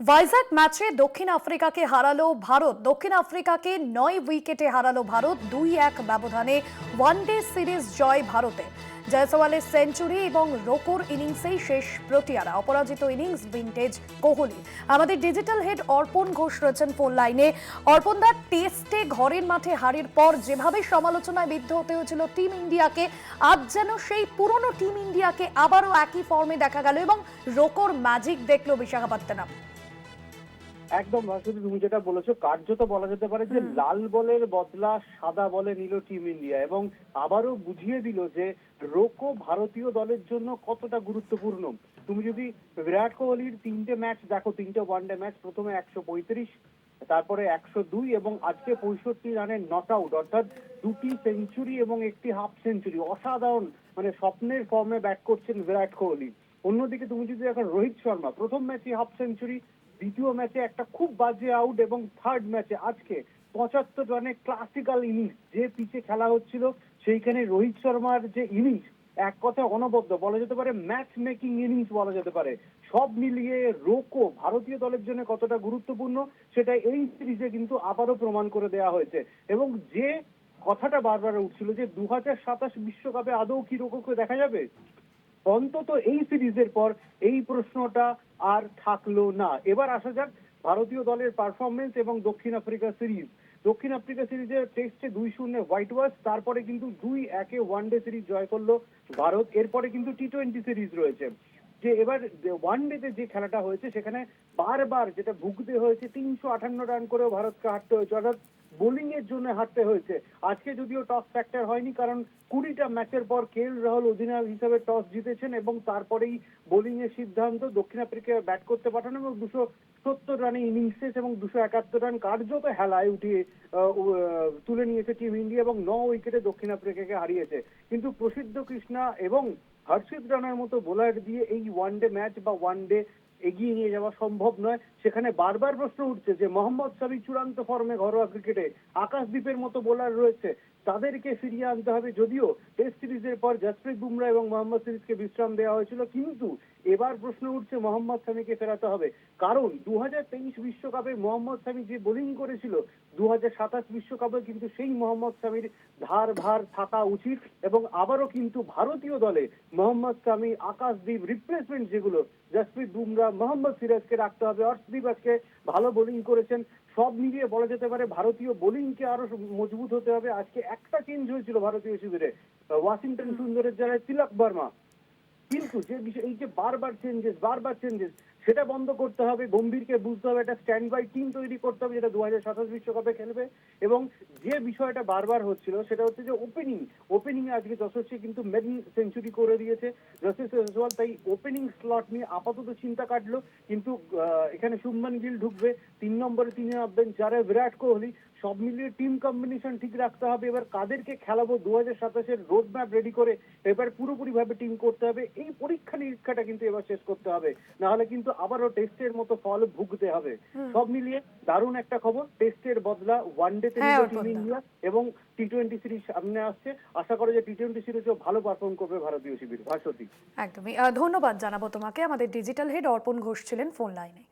ভাইজাগ ম্যাচে দক্ষিণ আফ্রিকাকে হারালো ভারত। দক্ষিণ আফ্রিকাকে 9 উইকেটে হারালো ভারত। 2-1 ব্যবধানে ওয়ানডে সিরিজ জয় ভারতে। জয়সওয়ালের সেঞ্চুরি এবং রোকোর ইনিংসেই শেষ প্রোটিয়ারা। অপরাজিত ইনিংস ভিন্টেজ কোহলি। আমাদের ডিজিটাল হেড অর্পণ ঘোষ রয়েছেন ফোন লাইনে। অর্পণ দা, টেস্টে ঘরের মাঠে হারের পর যেভাবে সমালোচনায় বিদ্ধ হতে হয়েছিল টিম ইন্ডিয়াকে, আজ যেন সেই পুরনো টিম ইন্ডিয়াকে আবারও একই ফর্মে দেখা গেল এবং রোকোর ম্যাজিক দেখলো বিশাখাপত্তনম। একদম ভাস্কর, তুমি যেটা বলেছো কার্যত বলা যেতে পারে যে লাল বলের বদলা সাদা বলে নিল টিম ইন্ডিয়া এবং আবারও বুঝিয়ে দিল যে রোকো ভারতীয় দলের জন্য কতটা গুরুত্বপূর্ণ। তুমি যদি বিরাট কোহলির 3টে ম্যাচ দেখো, 3টে ওয়ানডে ম্যাচ, প্রথমে 135, তারপরে 102 এবং আজকে 65 রানের নট আউট, অর্থাৎ 2টি সেঞ্চুরি এবং 1টি হাফ সেঞ্চুরি। অসাধারণ, মানে স্বপ্নের ফর্মে ব্যাট করছেন বিরাট কোহলি। অন্যদিকে তুমি যদি দেখো রোহিত শর্মা, প্রথম ম্যাচে হাফ সেঞ্চুরি, দ্বিতীয় ম্যাচে একটা খুব বাজে আউট এবং থার্ড ম্যাচে আজকে 75 রানে ক্লাসিক্যাল ইনিংস। যে পিচে খেলা হচ্ছিল সেইখানে রোহিত শর্মার যে ইনিংস, এক কথায় অনবদ্য, বলা যেতে পারে ম্যাচ মেকিং ইনিংস বলা যেতে পারে। সব মিলিয়ে রোকো ভারতীয় দলের জন্য কতটা গুরুত্বপূর্ণ সেটা এই সিরিজে কিন্তু আবারও প্রমাণ করে দেওয়া হয়েছে। এবং যে কথাটা বারবার উঠছিল যে 2027 বিশ্বকাপে আদৌ কি রোকোকে দেখা যাবে, অন্তত এই সিরিজের পর এই প্রশ্নটা আর থাকলো না। এবার আসা যাক ভারতীয় দলের পারফরমেন্স এবং দক্ষিণ আফ্রিকা সিরিজ। দক্ষিণ আফ্রিকা সিরিজের টেস্টে 2-0 হোয়াইট ওয়াশ, তারপরে কিন্তু 2-1 ওয়ানডে সিরিজ জয় করলো ভারত। এরপরে কিন্তু টি-20 সিরিজ রয়েছে। যে এবার ওয়ানডেতে যে খেলাটা হয়েছে সেখানে বারবার যেটা ভুগতে হয়েছে, 358 রান করেও ভারতকে হারতে হয়েছে, অর্থাৎ বোলিং এর জন্য হারতে হয়েছে। আজকে যদিও টস ফ্যাক্টর হয়নি, কারণ 20টা ম্যাচের পর কেএল রাহুল অধিনায়ক হিসেবে টস জিতেছেন এবং তারপরেই বোলিং এর সিদ্ধান্ত দক্ষিণ আফ্রিকায় ব্যাট করতে পাঠানো এবং 270 রানে ইনিংস শেষ এবং 271 রান কার্যত হেলায় উঠিয়ে তুলে নিয়েছে টিম ইন্ডিয়া এবং 9 উইকেটে দক্ষিণ আফ্রিকাকে হারিয়েছে। কিন্তু প্রসিদ্ধ কৃষ্ণা এবং হর্ষিত রানার মতো বোলার দিয়ে এই ওয়ানডে ম্যাচ বা ওয়ানডে এগিয়ে নিয়ে যাওয়া সম্ভব নয়। সেখানে বারবার প্রশ্ন উঠছে যে মোহাম্মদ শামি চূড়ান্ত ফর্মে ঘরোয়া ক্রিকেটে, আকাশদ্বীপের মতো বোলার রয়েছে, তাদেরকে ফিরিয়ে আনতে হবে। যদিও টেস্ট সিরিজের পর জসপ্রীত বুমরা এবং মোহাম্মদ সিরিজকে বিশ্রাম দেওয়া হয়েছিল, কিন্তু এবার প্রশ্ন উঠছে মোহাম্মদ শামিকে ফেরাতে হবে। কারণ 2023 বিশ্বকাপে মোহাম্মদ শামি যে বোলিং করেছিল, 2027 বিশ্বকাপে কিন্তু সেই মোহাম্মদ শামির ধার ভার থাকা উচিত এবং আবারও কিন্তু ভারতীয় দলে মোহাম্মদ শামি, আকাশদ্বীপ, রিপ্লেসমেন্ট যেগুলো জসপ্রীত বুমরা, মোহাম্মদ সিরাজকে রাখতে হবে। অর্শদীপ আজকে ভালো বোলিং করেছেন। সব মিলিয়ে বলা যেতে পারে ভারতীয় বোলিংকে আরো মজবুত হতে হবে। আজকে একটা চেঞ্জ হয়েছিল ভারতীয় শিবিরে, ওয়াশিংটন সুন্দরের জায়গায় তিলক বর্মা। কিন্তু যে বিষয়, এই যে বারবার চেঞ্জেস সেটা বন্ধ করতে হবে। গম্ভীরকে বুঝতে হবে একটা স্ট্যান্ড বাই টিম তৈরি করতে হবে যেটা 2027 বিশ্বকাপে খেলবে। এবং যে বিষয়টা বারবার হচ্ছিল সেটা হচ্ছে যে ওপেনিং এ আজকে যশস্বী কিন্তু মেন সেঞ্চুরি করে দিয়েছে যশস্বী জয়সওয়াল, তাই ওপেনিং স্লট নিয়ে আপাতত চিন্তা কাটলো। কিন্তু এখানে শুভমান গিল ঢুকবে, 3 নম্বরে তিনি নামবেন, 4-এ বিরাট কোহলি। সব মিলিয়ে টিম কম্বিনেশন ঠিক রাখতে হবে। এবার কাদেরকে খেলাবো 2027-এর রোড ম্যাপ রেডি করে এবার পুরোপুরি ভাবে টিম করতে হবে। এই পরীক্ষা নিরীক্ষাটা কিন্তু এবার শেষ করতে হবে, না হলে কিন্তু আবারও টেস্টের মতো ফল ভুগতে হবে। সব মিলিয়ে দারুণ একটা খবর, টেস্টের বদলা ওয়ানডেতে নিল টিম ইন্ডিয়া এবং টি-20 সিরিজ সামনে আসছে। আশা করা যায় টি-20 সিরিজও ভালো পারফর্ম করবে ভারতীয় শিবির। ভাস্বতী, একদমই ধন্যবাদ জানাবো তোমাকে। আমাদের ডিজিটাল হেড অর্পণ ঘোষ ছিলেন ফোন লাইনে।